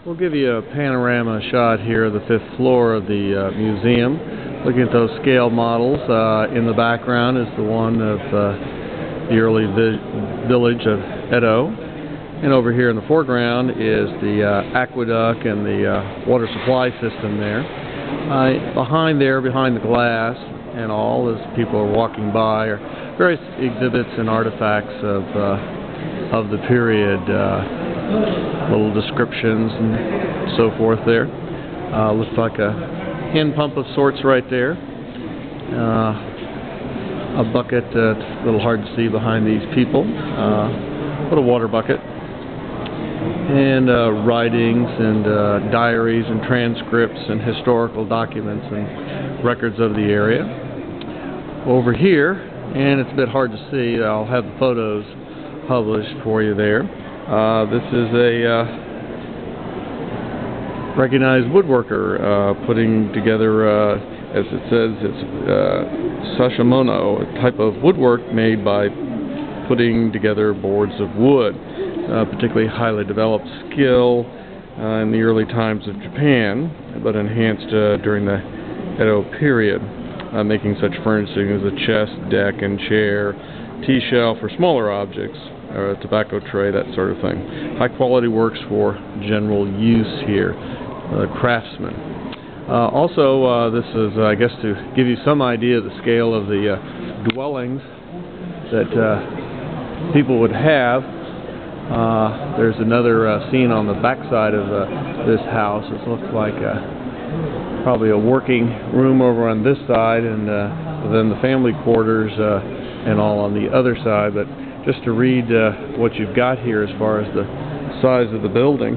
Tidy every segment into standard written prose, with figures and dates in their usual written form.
We'll give you a panorama shot here of the 5th floor of the museum. Looking at those scale models, in the background is the one of the early village of Edo. And over here in the foreground is the aqueduct and the water supply system there. Behind the glass and all, as people are walking by, are various exhibits and artifacts of the period. Little descriptions and so forth there. Looks like a hand pump of sorts right there. A bucket, a little hard to see behind these people. But a water bucket. And writings and diaries and transcripts and historical documents and records of the area. Over here, and it's a bit hard to see, I'll have the photos published for you there. This is a recognized woodworker putting together, as it says, it's sashimono, a type of woodwork made by putting together boards of wood. Particularly highly developed skill in the early times of Japan, but enhanced during the Edo period, making such furnishing as a chest, deck, and chair, tea shelf for smaller objects, or a tobacco tray, that sort of thing. High quality works for general use here. Craftsmen. Also, this is, I guess, to give you some idea of the scale of the dwellings that people would have. There's another scene on the backside of this house. It looks like probably a working room over on this side, and then the family quarters and all on the other side. But just to read what you've got here as far as the size of the building.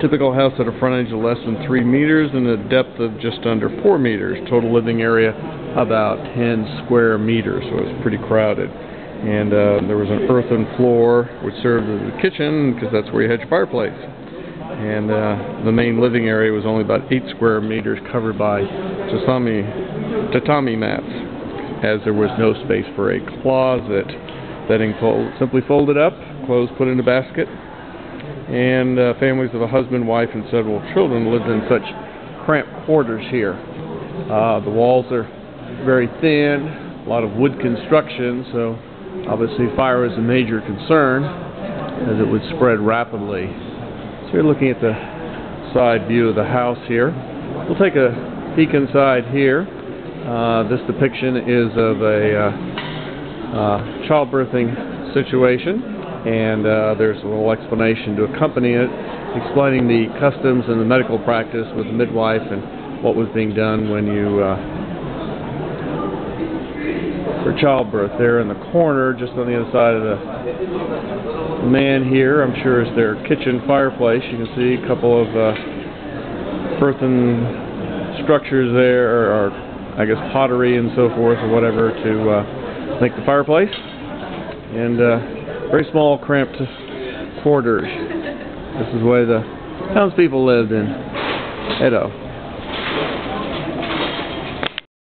Typical house at a frontage of less than 3 meters and a depth of just under 4 meters. Total living area about 10 square meters, so it's pretty crowded. And there was an earthen floor which served as a kitchen because that's where you had your fireplace. And the main living area was only about 8 square meters, covered by tatami mats, as there was no space for a closet. Bedding simply folded up, clothes put in a basket. And families of a husband, wife, and several children lived in such cramped quarters here. The walls are very thin, a lot of wood construction, so obviously fire is a major concern as it would spread rapidly. So you're looking at the side view of the house here. We'll take a peek inside here. This depiction is of a childbirthing situation, and there's a little explanation to accompany it, explaining the customs and the medical practice with the midwife and what was being done when you for childbirth. There in the corner, just on the other side of the man here, I'm sure is their kitchen fireplace. You can see a couple of earthen structures there, or I guess pottery and so forth, or whatever, to make the fireplace. And very small, cramped quarters. This is the way the townspeople lived in Edo.